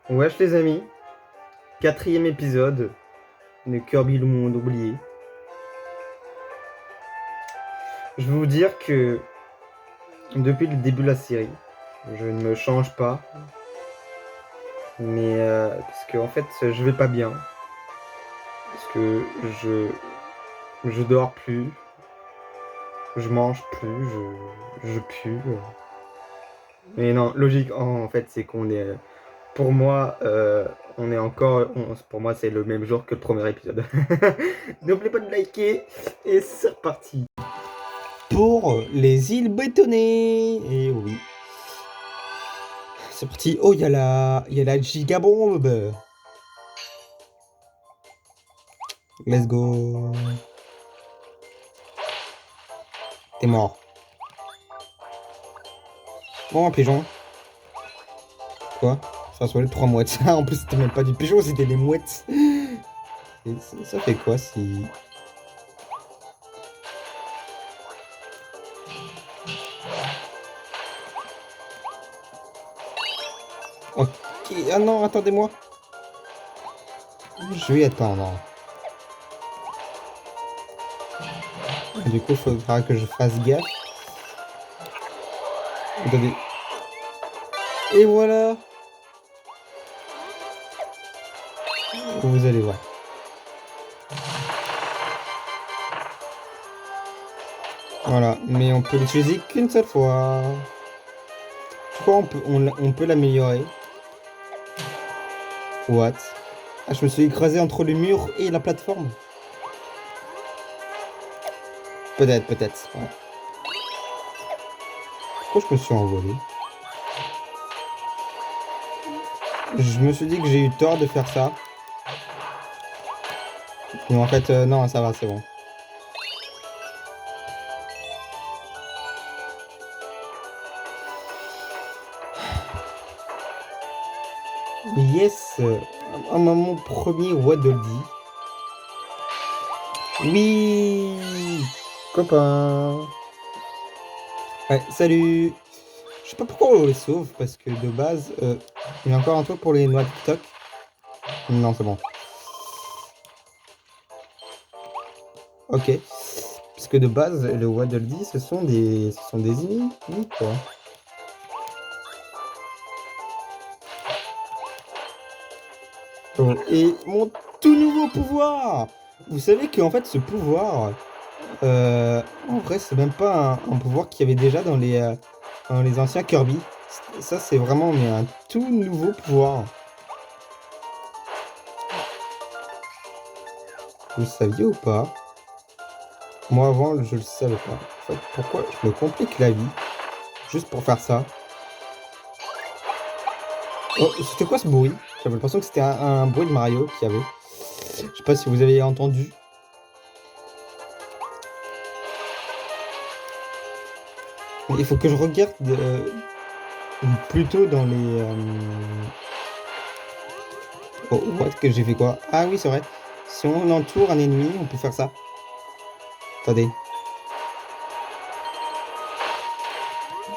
Wesh les amis, quatrième épisode de Kirby le monde oublié. Je vais vous dire que depuis le début de la série, je ne me change pas, mais parce que en fait je vais pas bien, parce que je dors plus, je mange plus, je pue. Mais non, logique en fait c'est qu'on est, pour moi, on est encore, pour moi c'est le même jour que le premier épisode. N'oubliez pas de liker et c'est reparti. Pour les îles bétonnées. Et oui. C'est parti. Oh, il y a la gigabombe. Let's go. T'es mort. Bon, un pigeon. Quoi? Ça soit les 3 mouettes. En plus, c'était même pas du pigeon, c'était des mouettes. Et ça fait quoi si... Ok. Ah non, attendez-moi. Je vais attendre. Du coup, il faudra que je fasse gaffe. Attendez. Et voilà. Vous allez voir. Voilà, mais on peut l'utiliser qu'une seule fois. Je crois on peut l'améliorer. What? Ah, je me suis écrasé entre le mur et la plateforme. Peut-être, peut-être. Ouais. Pourquoi je me suis envolé? Je me suis dit que j'ai eu tort de faire ça. Mais en fait, non, ça va, c'est bon. Yes! À mon premier Waddle Dee. Oui! Copain! Ouais, salut! Je sais pas pourquoi on les sauve, parce que de base, il y a encore un truc pour les noix de TikTok. Non, c'est bon. Ok. Parce que de base, le Waddle Dee, ce sont des ennemis, quoi. Oh, et mon tout nouveau pouvoir! Vous savez qu'en fait, ce pouvoir, en vrai, c'est même pas un pouvoir qu'il y avait déjà dans les anciens Kirby. Ça, c'est vraiment mais un tout nouveau pouvoir. Vous le saviez ou pas? Moi, avant, je le savais pas. En fait, pourquoi je me complique la vie juste pour faire ça? Oh, c'était quoi ce bruit? J'avais l'impression que c'était un bruit de Mario qu'il y avait. Je sais pas si vous avez entendu. Il faut que je regarde plutôt dans les... Oh, what, que j'ai fait quoi? Ah oui, c'est vrai. Si on entoure un ennemi, on peut faire ça. Attendez.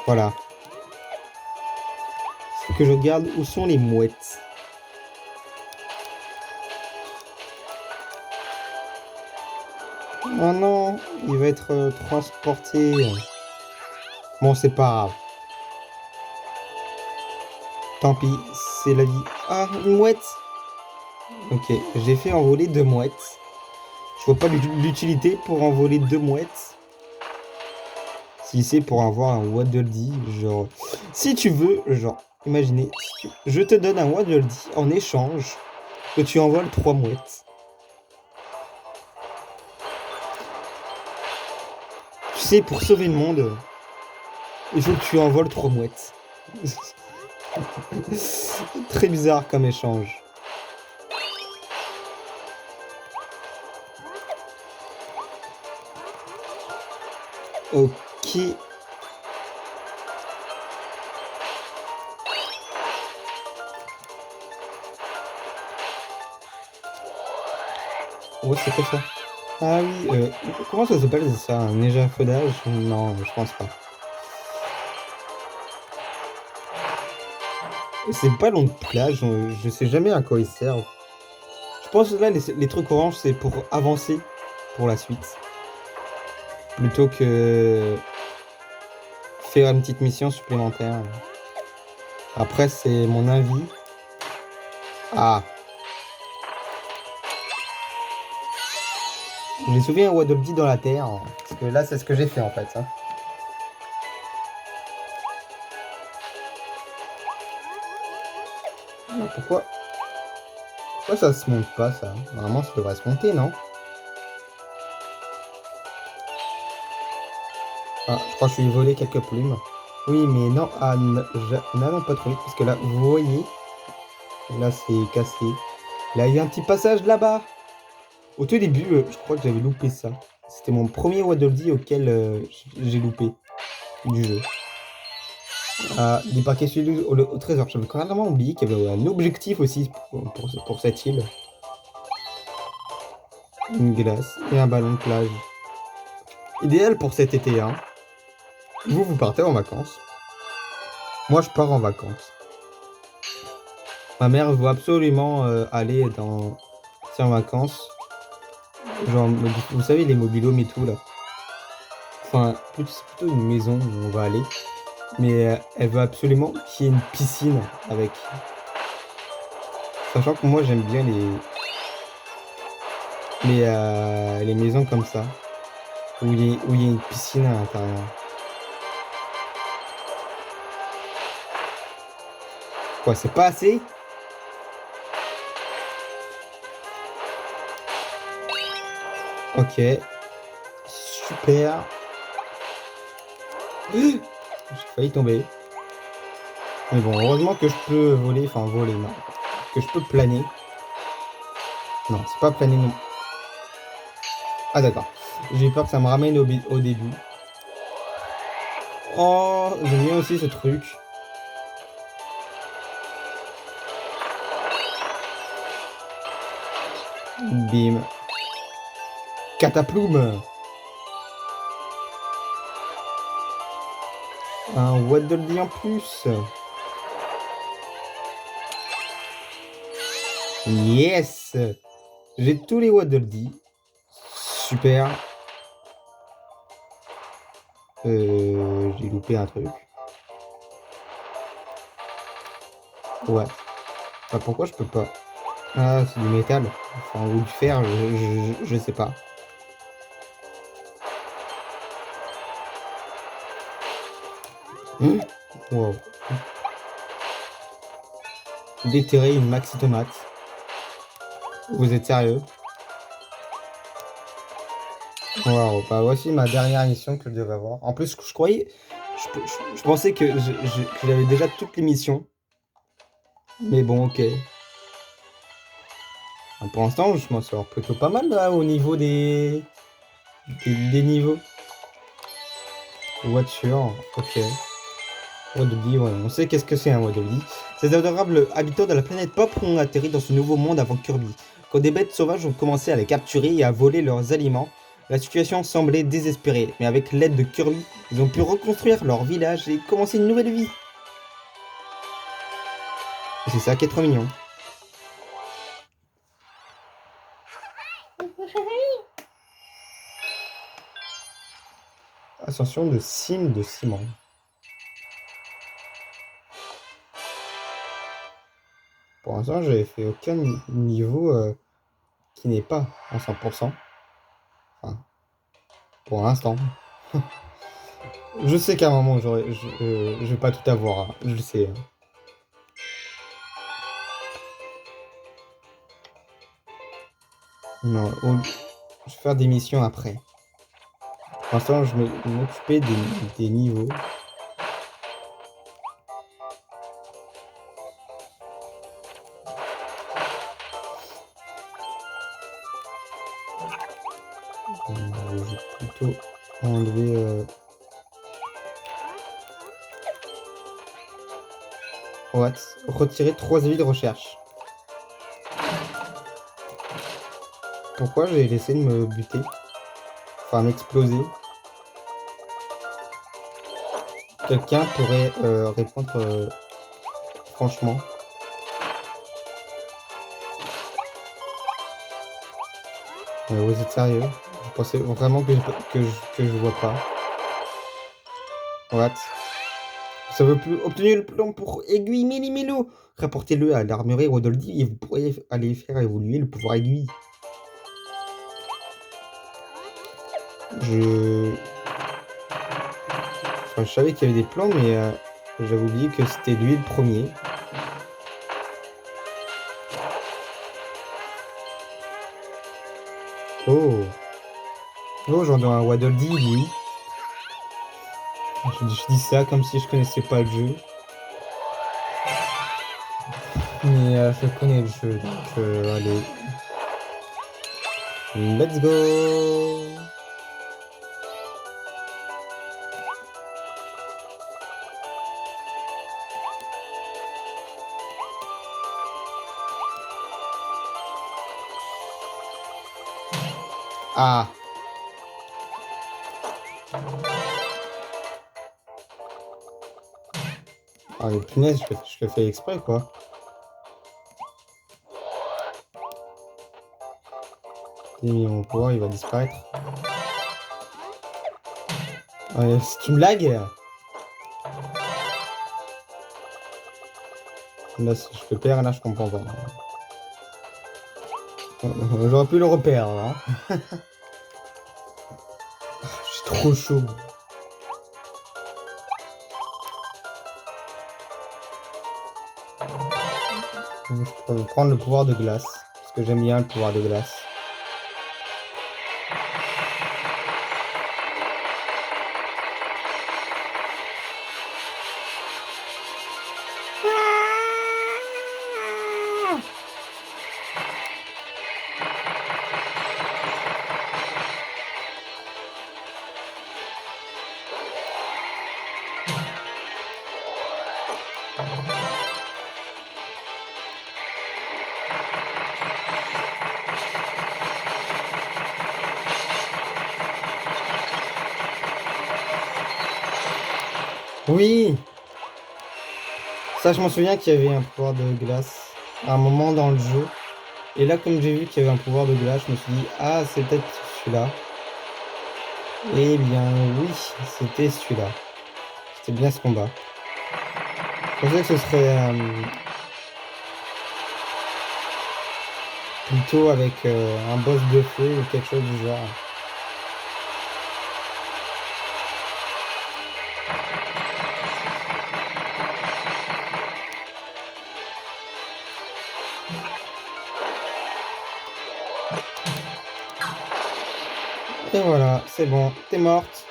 Voilà. Faut que je regarde où sont les mouettes. Oh non, il va être transporté. Bon, c'est pas grave. Tant pis, c'est la vie. Ah, une mouette. Ok, j'ai fait envoler 2 mouettes. Je vois pas l'utilité pour envoler 2 mouettes. Si c'est pour avoir un Waddle Dee, genre... Si tu veux, genre, imaginez, je te donne un Waddle Dee en échange que tu envoles 3 mouettes. Tu sais, pour sauver le monde, il faut que tu envoles 3 mouettes. Très bizarre comme échange. Ok. Ouais, c'est quoi ça? Ah oui, comment ça s'appelle ça? Un échafaudage? Non, je pense pas. C'est pas long de plage, je sais jamais à quoi ils servent. Je pense que là, les trucs orange, c'est pour avancer pour la suite. Plutôt que faire une petite mission supplémentaire. Après, c'est mon avis. Ah, j'ai soulevé un Waddle Dee dans la terre. Parce que là, c'est ce que j'ai fait en fait. Hein. Ah, pourquoi ça se monte pas ça? Normalement, ça devrait se monter, non? Ah, je crois que je lui ai volé quelques plumes. Oui, mais non, n'allons pas trop vite, parce que là, vous voyez, là, c'est cassé. Là, il y a un petit passage là-bas. Au tout début, je crois que j'avais loupé ça. C'était mon premier Waddle Dee auquel j'ai loupé du jeu. Débarquer celui au trésor. J'avais carrément oublié qu'il y avait un objectif aussi pour cette île. Une glace et un ballon de plage. Idéal pour cet été, hein. Vous partez en vacances. Moi, je pars en vacances. Ma mère veut absolument aller en vacances. Genre, vous savez, les mobilhomes et tout, là. Enfin, c'est plutôt une maison où on va aller. Mais elle veut absolument qu'il y ait une piscine avec. Sachant que moi, j'aime bien les maisons comme ça. Où il y a une piscine à l'intérieur. Quoi, c'est pas assez? Ok. Super. J'ai failli tomber. Mais bon, heureusement que je peux voler. Enfin, voler, non. Que je peux planer. Non, c'est pas planer non. Ah, d'accord. J'ai peur que ça me ramène au début. Oh, j'aime bien aussi ce truc. Bim. Cataplume. Un Waddle Dee en plus. Yes. J'ai tous les Waddle Dee. Super. J'ai loupé un truc. Ouais. Enfin, pourquoi je peux pas? Ah, c'est du métal. Enfin, ou du fer, je sais pas. Wow. Déterrer une maxi tomate. Vous êtes sérieux? Wow, bah voici ma dernière mission que je devais avoir. En plus, je croyais, je pensais que que j'avais déjà toutes les missions. Mais bon, ok. Pour l'instant, je m'en sors plutôt pas mal là au niveau des niveaux. Voiture, ok. Waddle Dee, ouais, on sait qu'est-ce que c'est un Waddle Dee. Ces adorables habitants de la planète Pop ont atterri dans ce nouveau monde avant Kirby. Quand des bêtes sauvages ont commencé à les capturer et à voler leurs aliments, la situation semblait désespérée. Mais avec l'aide de Kirby, ils ont pu reconstruire leur village et commencer une nouvelle vie. Et c'est ça qui est trop mignon. Ascension de cime de ciment. Pour l'instant, j'avais fait aucun niveau qui n'est pas en 100%. Enfin, pour l'instant. Je sais qu'à un moment, je vais pas tout avoir. Hein. Je le sais. Hein. Non, je vais faire des missions après. Pour l'instant, je vais m'occuper des niveaux. Je vais plutôt enlever... What? Retirer 3 avis de recherche. Pourquoi j'ai laissé de me buter? Enfin, m'exploser. Quelqu'un pourrait répondre... franchement. Vous êtes sérieux? Vous pensez vraiment que je vois pas? What? Vous avez obtenu le plan pour aiguille Méli-Mélo. Rapportez-le à l'armurerie Rodoldi et vous pourrez aller faire évoluer le pouvoir aiguille. Je... Enfin, je savais qu'il y avait des plans, mais j'avais oublié que c'était lui le premier. Oh. Oh, j'en ai un Waddle Dee, lui. Je dis ça comme si je connaissais pas le jeu. Mais je connais le jeu, donc allez. Let's go! Ah! Ah, mais punaise, je le fais exprès, quoi. Et mon pouvoir, il va disparaître. C'est une blague? Là, si je le perds, là, je comprends pas. J'aurais pu le repérer, là. Je suis trop chaud. Je vais prendre le pouvoir de glace. Parce que j'aime bien le pouvoir de glace. Oui! Ça, je m'en souviens qu'il y avait un pouvoir de glace à un moment dans le jeu. Et là, comme j'ai vu qu'il y avait un pouvoir de glace, je me suis dit, ah, c'est peut-être celui-là. Eh bien, oui, c'était celui-là. C'était bien ce combat. Je pensais que ce serait plutôt avec un boss de feu ou quelque chose du genre. Et voilà, c'est bon, t'es morte.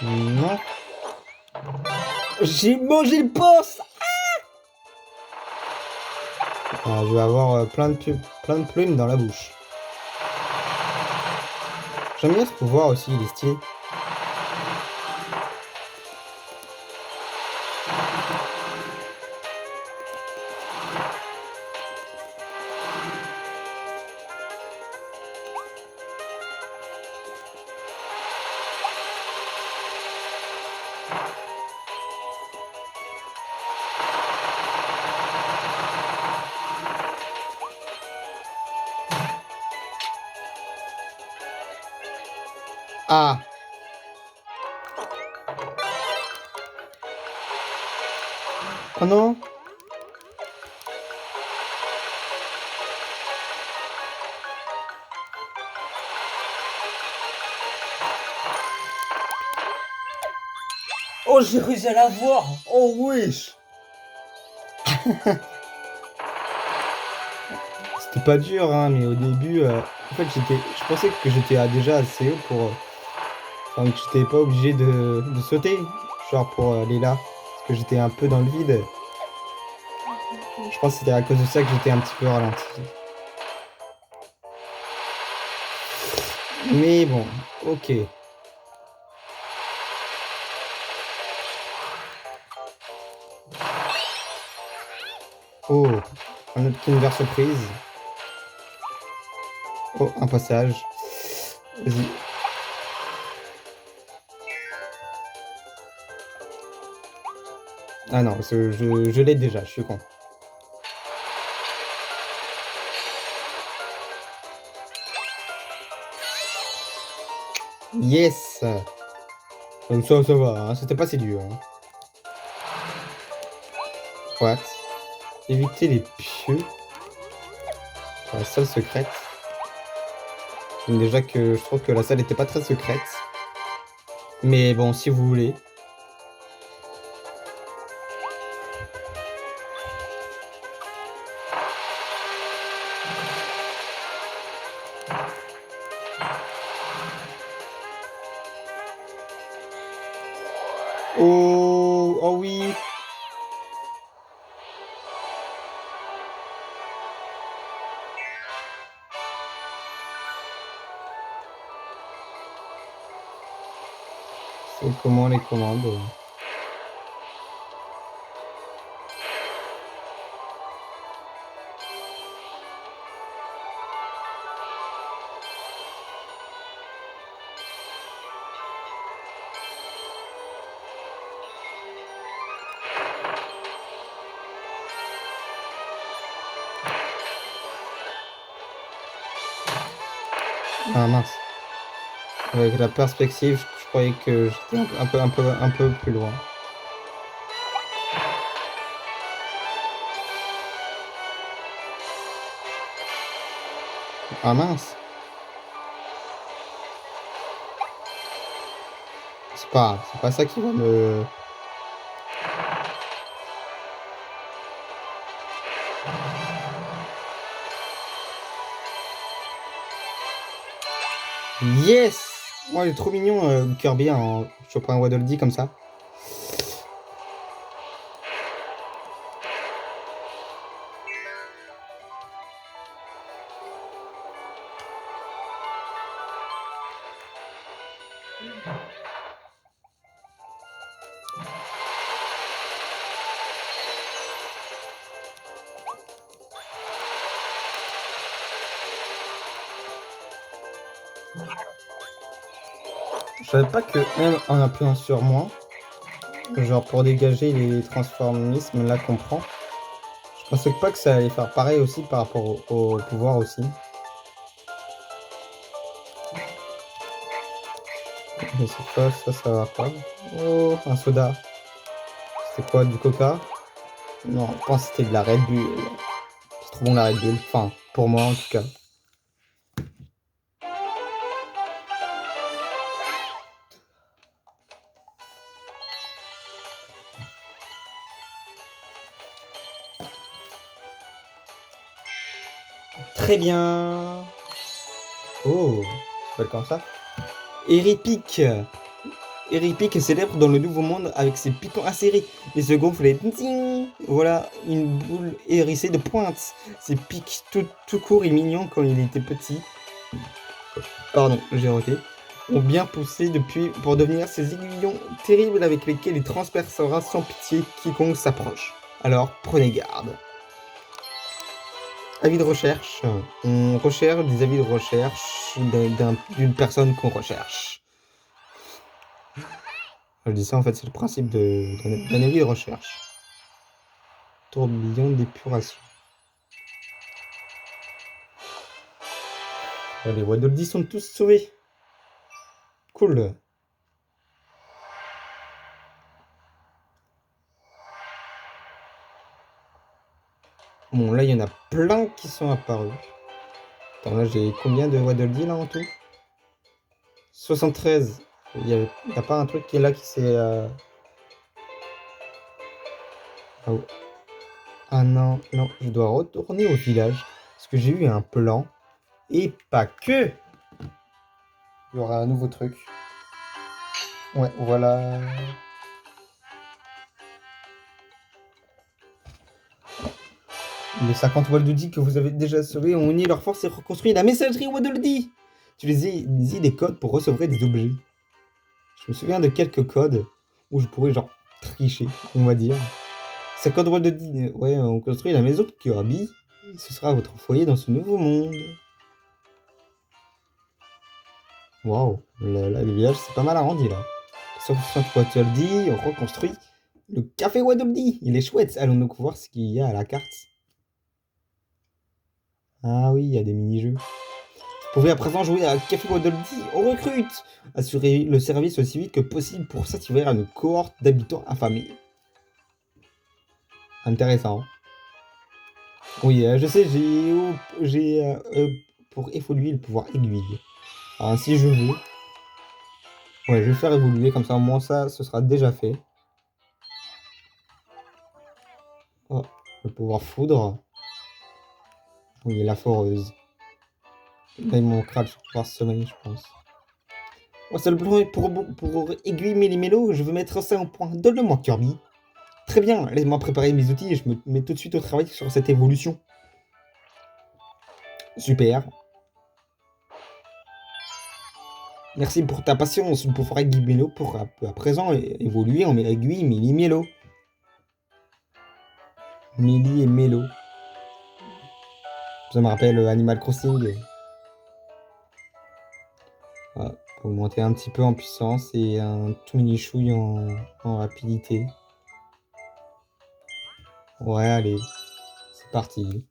Non. J'ai mangé le boss! Ah, je vais avoir plein de plumes dans la bouche. J'aime bien ce pouvoir aussi, il est stylé. Ah! Oh non! Oh, j'ai réussi à l'avoir! Oh, wesh! C'était pas dur, hein, mais au début, en fait, je pensais que j'étais déjà assez haut pour. Enfin, que j'étais pas obligé de sauter, genre pour aller là, parce que j'étais un peu dans le vide. Je pense que c'était à cause de ça que j'étais un petit peu ralenti. Mais bon, ok. Oh, un autre Kinder Surprise. Oh, un passage. Vas-y. Ah non, je l'ai déjà, je suis con. Yes! Donc ça va, hein, c'était pas si dur. Hein. What? Éviter les pieux dans la salle secrète. Donc déjà que je trouve que la salle était pas très secrète. Mais bon, si vous voulez. Oh, oh oui! C'est comment les commandes? Ah mince. Avec la perspective, je croyais que j'étais un peu plus loin. Ah mince. C'est pas ça qui va me... Yes! Moi, il est trop mignon, Kirby, en chopant un Waddle Dee comme ça. Je savais pas que même en appuyant sur moi, genre pour dégager les transformismes là qu'on prend, je pensais pas que ça allait faire pareil aussi par rapport au pouvoir aussi. Mais cette fois, ça va pas. Oh, un soda. C'était quoi, du coca? Non, je pense que c'était de la Red Bull. C'est trop bon la Red Bull. Enfin, pour moi en tout cas. Très bien. Oh, ça s'appelle comme ça. Eripic. Eripic est célèbre dans le Nouveau Monde avec ses piquants acérés. Il se gonfle et ting. Voilà une boule hérissée de pointe. Ses pics tout courts et mignons quand il était petit. Pardon, j'ai roté. Ont bien poussé depuis pour devenir ces aiguillons terribles avec lesquels il transpercera sans pitié quiconque s'approche. Alors prenez garde. Avis de recherche. On recherche des avis de recherche d'une personne qu'on recherche. Je dis ça, en fait, c'est le principe d'un avis de recherche. Tourbillon d'épuration. Les Waddle Dee sont tous sauvés. Cool. Bon, là, il y en a plein qui sont apparus. Attends, là, j'ai combien de Waddle Dee, là, en tout? 73. Il n'y a pas un truc qui est là qui s'est... Ah, ouais. Ah non, non, je dois retourner au village. Parce que j'ai eu un plan. Et pas que. Il y aura un nouveau truc. Ouais, voilà. Les 50 Waddle Dee que vous avez déjà sauvés ont uni leurs forces et reconstruit la messagerie Waddle Dee. Tu les des codes pour recevoir des objets. Je me souviens de quelques codes où je pourrais genre tricher, on va dire. 50 Waddle Dee, ouais, on construit la maison de Kirby. Ce sera votre foyer dans ce nouveau monde. Waouh, le village c'est pas mal arrondi là. 60 Waddle Dee, on reconstruit Le café Wadobdi, il est chouette. Allons donc voir ce qu'il y a à la carte. Ah oui, il y a des mini-jeux. Vous pouvez à présent jouer à Café Wadobdi. On recrute. Assurez le service aussi vite que possible pour satisfaire à une cohorte d'habitants affamés. Intéressant. Oui, je sais, j'ai pour évoluer le pouvoir aiguille. Alors, si je veux, ouais, je vais faire évoluer comme ça, au moins ça, ce sera déjà fait. Oh, le pouvoir foudre. Oui, la foreuse. Là, il manquera le pouvoir sommeil, je pense. Oh, c'est le plan pour aiguille Méli-Mélo, je veux mettre ça en point. Donne-le-moi, Kirby. Très bien, laisse-moi préparer mes outils et je me mets tout de suite au travail sur cette évolution. Super. Merci pour ta patience. Le pouvoir aiguille Mélo pour à présent évoluer en aiguille Méli-Mélo. Méli et Mélo. Ça me rappelle Animal Crossing. Voilà, pour augmenter un petit peu en puissance et un tout mini chouille en rapidité. Ouais, allez, c'est parti.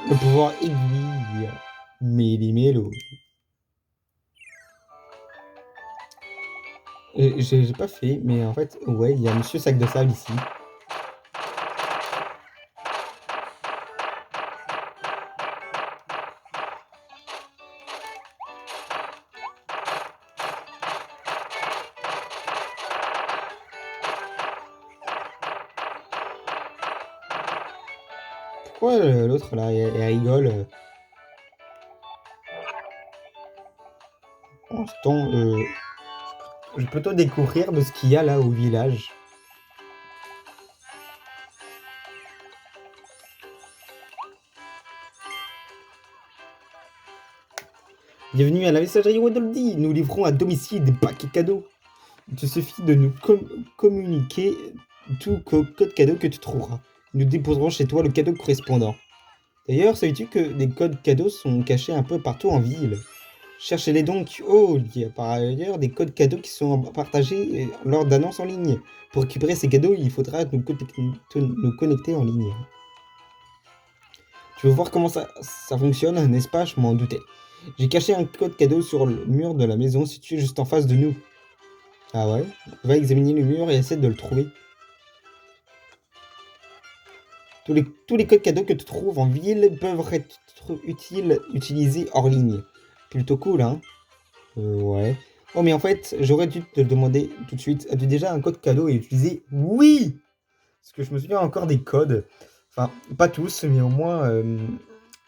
Le pouvoir aiguille, méli-mélo. J'ai pas fait, mais en fait, ouais, il y a Monsieur Sac de Sable ici. Pourquoi l'autre là, elle rigole En ce temps, je peux toi découvrir de ce qu'il y a là au village. Bienvenue à la messagerie Waddle-Dee. Nous livrons à domicile des paquets cadeaux. Il te suffit de nous communiquer tout code cadeau que tu trouveras. Nous déposerons chez toi le cadeau correspondant. D'ailleurs, savais-tu que des codes cadeaux sont cachés un peu partout en ville? Cherchez-les donc. Oh, il y a par ailleurs des codes cadeaux qui sont partagés lors d'annonces en ligne. Pour récupérer ces cadeaux, il faudra nous connecter en ligne. Tu veux voir comment ça fonctionne, n'est-ce pas? Je m'en doutais. J'ai caché un code cadeau sur le mur de la maison situé juste en face de nous. Ah ouais? Va examiner le mur et essaie de le trouver. Tous les codes cadeaux que tu trouves en ville peuvent être utilisés hors ligne. Plutôt cool, hein? Ouais. Oh, mais en fait, j'aurais dû te demander tout de suite, as-tu déjà un code cadeau et utilisé? Oui! Parce que je me souviens encore des codes. Enfin, pas tous, mais au moins...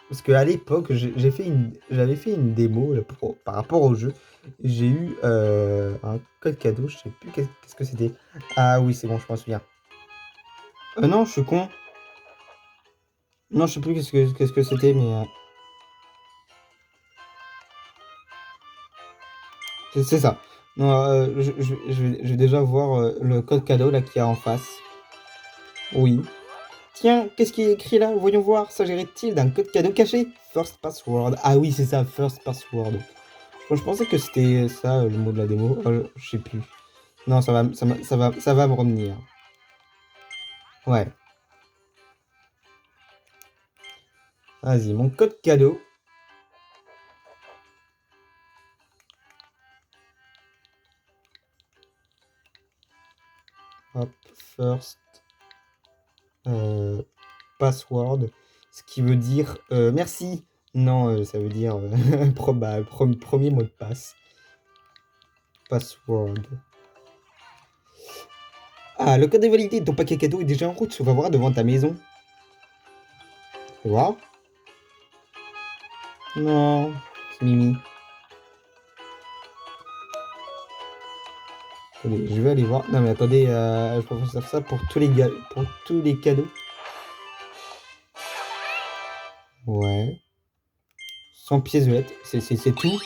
parce qu'à l'époque, j'avais fait une démo là, par rapport au jeu. J'ai eu un code cadeau, je sais plus qu'est-ce que c'était. Ah oui, c'est bon, je m'en souviens. Non, je suis con. Non, je sais plus qu'est-ce que c'était, mais... c'est ça. Non, je vais déjà voir le code cadeau là qu'il y a en face. Oui. Tiens, qu'est-ce qui est écrit là? Voyons voir. S'agirait-il d'un code cadeau caché? First password. Ah oui, c'est ça, first password. Je pensais que c'était ça le mot de la démo. Je sais plus. Non, ça va me revenir. Ouais. Vas-y, mon code cadeau. Hop, first password. Ce qui veut dire merci. Non, ça veut dire premier mot de passe. Password. Ah, le code est validé. Ton paquet cadeau est déjà en route. On va voir devant ta maison. Tu vois? Non, c'est Mimi. Attendez, je vais aller voir. Non mais attendez, je peux faire ça pour tous les cadeaux. Ouais. 100 pièces de lettres, c'est tout.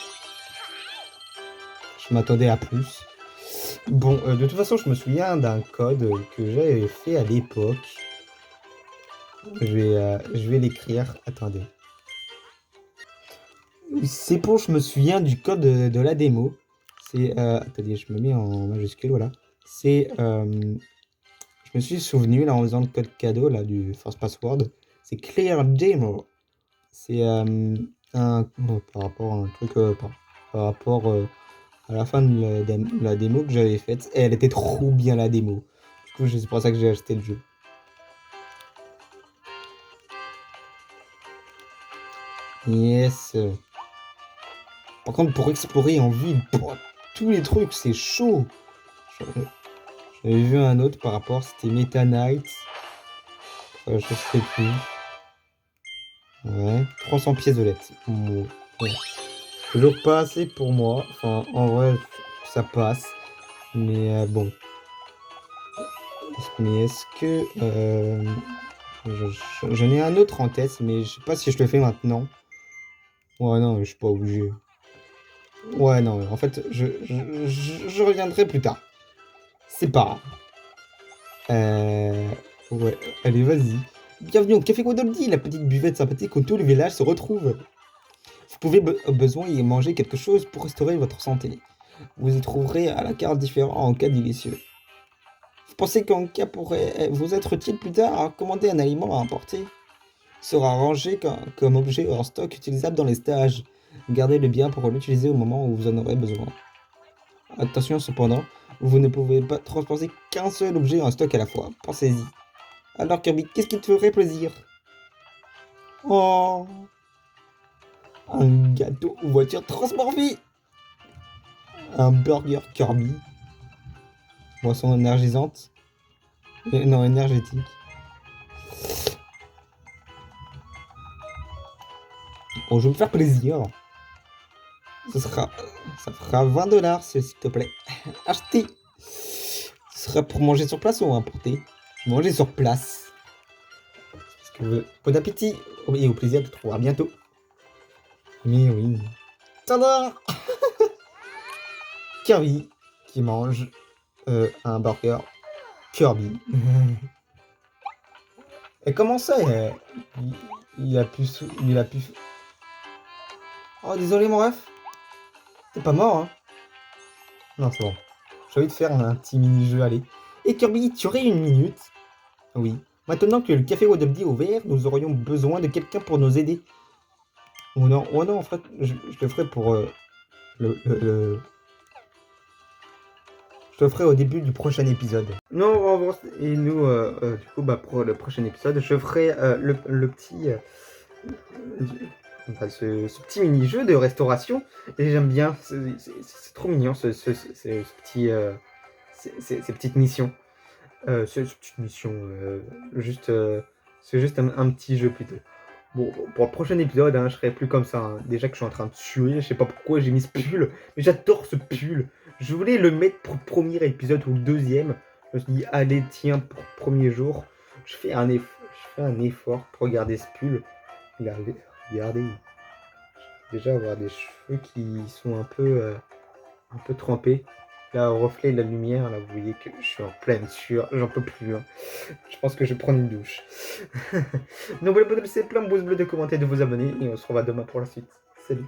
Je m'attendais à plus. Bon, de toute façon, je me souviens d'un code que j'avais fait à l'époque. Je vais l'écrire. Attendez. C'est bon, je me souviens du code de la démo. c'est... attendez, je me mets en majuscule, voilà. C'est... je me suis souvenu, là, en faisant le code cadeau, là, du First Password. C'est Clear Demo. C'est par rapport à un truc... par rapport à la fin de la démo que j'avais faite. Et elle était trop bien, la démo. Du coup, c'est pour ça que j'ai acheté le jeu. Yes. Par contre, pour explorer en ville, pour tous les trucs, c'est chaud. J'avais vu un autre par rapport, c'était Meta Knight. Je sais plus. Ouais, 300 pièces de lettres. Bon, ouais. Toujours pas assez pour moi. Enfin, en vrai, ça passe. Mais bon. Mais est-ce que... j'en ai un autre en tête, mais je sais pas si je le fais maintenant. Ouais, non, je suis pas obligé. Ouais, non, en fait, je reviendrai plus tard. C'est pas grave. Ouais, allez, vas-y. Bienvenue au Café Guadaldi, la petite buvette sympathique où tout le village se retrouve. Vous pouvez au besoin y manger quelque chose pour restaurer votre santé. Vous y trouverez à la carte différents en cas délicieux. Vous pensez qu'un cas pourrait vous être utile plus tard, commander un aliment à emporter sera rangé comme objet en stock utilisable dans les stages. Gardez-le bien pour l'utiliser au moment où vous en aurez besoin. Attention cependant, vous ne pouvez pas transporter qu'un seul objet en stock à la fois. Pensez-y. Alors Kirby, qu'est-ce qui te ferait plaisir? Oh, un gâteau ou voiture transmorphée. Un burger Kirby. Boisson énergisante. Non, énergétique. Bon, je vais me faire plaisir. Ça fera 20 $, s'il te plaît. Acheter. Ce sera pour manger sur place ou importer? Manger sur place. Parce que bon appétit et au plaisir de te retrouver à bientôt. Mais oui. Tada. Kirby qui mange un burger Kirby. Et comment ça il a pu... Oh, désolé mon ref. T'es pas mort, hein? Non, c'est bon. J'ai envie de faire un petit mini-jeu, allez. Et Kirby, tu aurais une minute? Oui. Maintenant que le café Wadabdi est ouvert, nous aurions besoin de quelqu'un pour nous aider. Oh non, en fait, je le ferai pour je le ferai au début du prochain épisode. Non, et nous, du coup, pour le prochain épisode, je ferai le petit... enfin, ce petit mini-jeu de restauration. Et j'aime bien, c'est trop mignon, ces petites missions. Ces petites missions, c'est juste un petit jeu plutôt. Bon, pour le prochain épisode, hein, je serai plus comme ça. Hein. Déjà que je suis en train de suer, je sais pas pourquoi j'ai mis ce pull, mais j'adore ce pull. Je voulais le mettre pour le premier épisode ou le deuxième. Je me suis dit, allez, tiens, pour le premier jour, je fais un effort pour regarder ce pull. Regardez. Déjà avoir des cheveux qui sont un peu trempés. Là, au reflet de la lumière, là, vous voyez que je suis en pleine sueur, j'en peux plus. Hein. Je pense que je vais prendre une douche. Donc voilà, laissez plein de pouces bleus, de commenter, de vous abonner, et on se revoit demain pour la suite. Salut.